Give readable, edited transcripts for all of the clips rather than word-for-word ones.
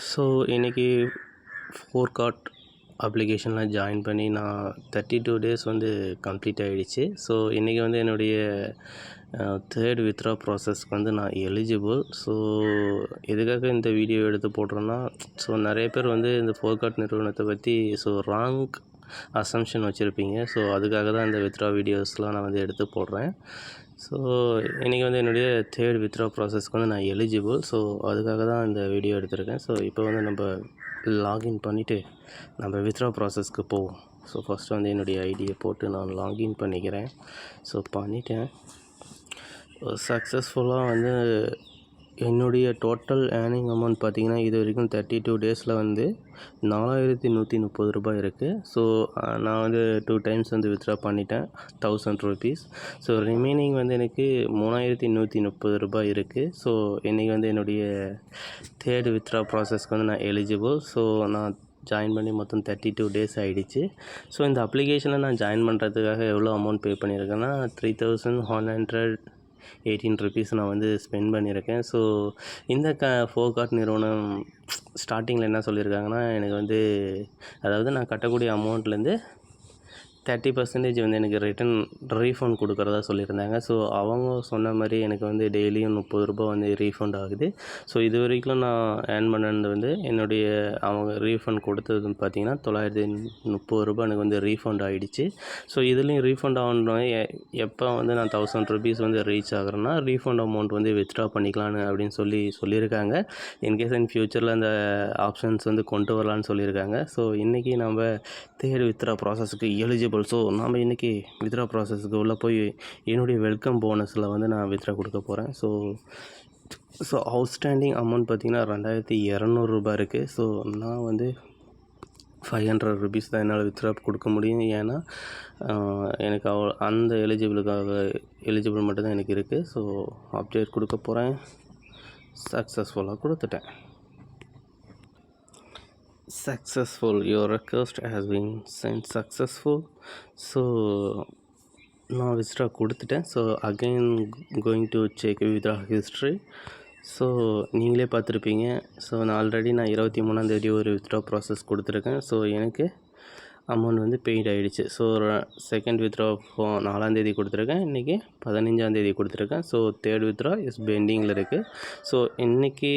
So இன்றைக்கி forgot அப்ளிகேஷனில் join பண்ணி நான் 32 டேஸ் வந்து கம்ப்ளீட் ஆகிடுச்சு. ஸோ இன்றைக்கி வந்து என்னுடைய தேர்ட் வித்ட்ரா ப்ராசஸ்க்கு வந்து நான் எலிஜிபிள். ஸோ எதுக்காக இந்த வீடியோ எடுத்து போடுறேன்னா, ஸோ நிறைய பேர் வந்து இந்த ஃபோர்காட் நிறுவனத்தை பற்றி ராங் அசம்ஷன் வச்சுருப்பீங்க. ஸோ அதுக்காக தான் இந்த வித்ட்ரா வீடியோஸ்லாம் நான் வந்து எடுத்து போடுறேன். ஸோ இன்றைக்கி வந்து என்னுடைய தேர்ட் வித்ட்ரா ப்ராசஸ்க்கு வந்து நான் எலிஜிபிள். ஸோ அதுக்காக தான் இந்த வீடியோ எடுத்திருக்கேன். ஸோ இப்போ வந்து நம்ம லாகின் பண்ணிவிட்டு நம்ம வித்ட்ரா ப்ராசஸ்க்கு போவோம். ஸோ ஃபஸ்ட்டு வந்து என்னுடைய ஐடியை போட்டு நான் லாகின் பண்ணிக்கிறேன். ஸோ பண்ணிட்டேன். சக்ஸஸ்ஃபுல்லாக வந்து என்னுடைய டோட்டல் ஏர்னிங் அமௌண்ட் பார்த்திங்கன்னா இது வரைக்கும் 32 டேஸில் வந்து 4130 ரூபாய் இருக்குது. ஸோ நான் வந்து 2 டைம்ஸ் வந்து வித்ட்ரா பண்ணிட்டேன் 1000 ருபீஸ். ஸோ ரிமைனிங் வந்து எனக்கு 3130 ரூபாய் இருக்குது. ஸோ இன்றைக்கி வந்து என்னுடைய தேர்ட் வித்ட்ரா ப்ராசஸ்க்கு வந்து நான் எலிஜிபிள். ஸோ நான் ஜாயின் பண்ணி மொத்தம் 32 டேஸ் ஆகிடுச்சு. ஸோ இந்த அப்ளிகேஷனில் நான் ஜாயின் பண்ணுறதுக்காக எவ்வளோ அமௌண்ட் பே பண்ணியிருக்கேன்னா 3118 ருபீஸ் நான் வந்து ஸ்பெண்ட் பண்ணியிருக்கேன். ஸோ இந்த ஃபோர்காட் நிறுவனம் ஸ்டார்டிங்கில் என்ன சொல்லியிருக்காங்கன்னா, எனக்கு வந்து அதாவது நான் கட்டக்கூடிய அமௌண்ட்லேருந்து 30% வந்து எனக்கு ரீஃபண்ட் கொடுக்குறதா சொல்லியிருந்தாங்க. ஸோ அவங்க சொன்ன மாதிரி எனக்கு வந்து டெய்லியும் 30 ரூபாய் வந்து ரீஃபண்ட் ஆகுது. ஸோ இது வரைக்கும் நான் ஏர்ன் பண்ணது வந்து என்னுடைய அவங்க ரீஃபண்ட் கொடுத்தது பார்த்திங்கன்னா 930 ரூபாய் எனக்கு வந்து ரீஃபண்ட் ஆகிடுச்சு. ஸோ இதுலேயும் ரீஃபண்ட் ஆகணும் எப்போ வந்து நான் 1000 ருபீஸ் வந்து ரீச் ஆகிறேன்னா ரீஃபண்ட் அமௌண்ட் வந்து வித்ட்ரா பண்ணிக்கலான்னு அப்படின்னு சொல்லியிருக்காங்க. இன்கேஸ் இன் ஃப்யூச்சரில் அந்த ஆப்ஷன்ஸ் வந்து கொண்டு வரலான்னு சொல்லியிருக்காங்க. ஸோ இன்றைக்கி நம்ம தேர்ட் வித்ட்ரா ப்ராசஸ்க்கு எலிஜிபிள். ஸோ நாம் இன்றைக்கி வித்ட்ரா ப்ராசஸ்க்கு உள்ளே போய் என்னுடைய வெல்கம் போனஸில் வந்து நான் வித்ட்ரா கொடுக்க போகிறேன். ஸோ அவுட்ஸ்டாண்டிங் அமௌண்ட் பார்த்திங்கன்னா 2200 ரூபாய் இருக்குது. ஸோ நான் வந்து 500 ருபீஸ் தான் என்னால் வித்ட்ரா கொடுக்க முடியும். ஏன்னா எனக்கு அந்த எலிஜிபிள் மட்டும்தான் எனக்கு இருக்குது. ஸோ அப்டேட் கொடுக்க போகிறேன். சக்ஸஸ்ஃபுல்லாக கொடுத்துட்டேன். Successful, your request has been sent successful. So நான் வித்ட்ரா கொடுத்துட்டேன். So again going to check withdraw history. So நீங்களே பார்த்துருப்பீங்க. ஸோ நான் ஆல்ரெடி 23ஆந்தேதி ஒரு வித்ட்ரா ப்ராசஸ் கொடுத்துருக்கேன். ஸோ எனக்கு அமௌண்ட் வந்து பெய்ட் ஆகிடுச்சு. ஸோ செகண்ட் வித்ட்ரா 4ஆந்தேதி கொடுத்துருக்கேன். இன்றைக்கி 15ஆந்தேதி கொடுத்துருக்கேன். ஸோ தேர்ட் வித்ட்ரா இஸ் பெண்டிங்கில் இருக்குது. ஸோ இன்றைக்கி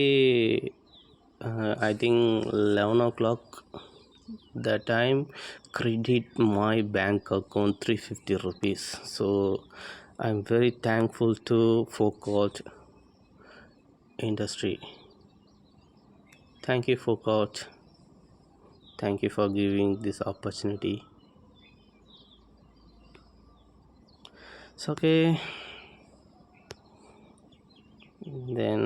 I think 11 o'clock that time credit my bank account 350 rupees. So I'm very thankful to Fourcaut industry. Thank you Fourcaut. Thank you for giving this opportunity. It's okay. Then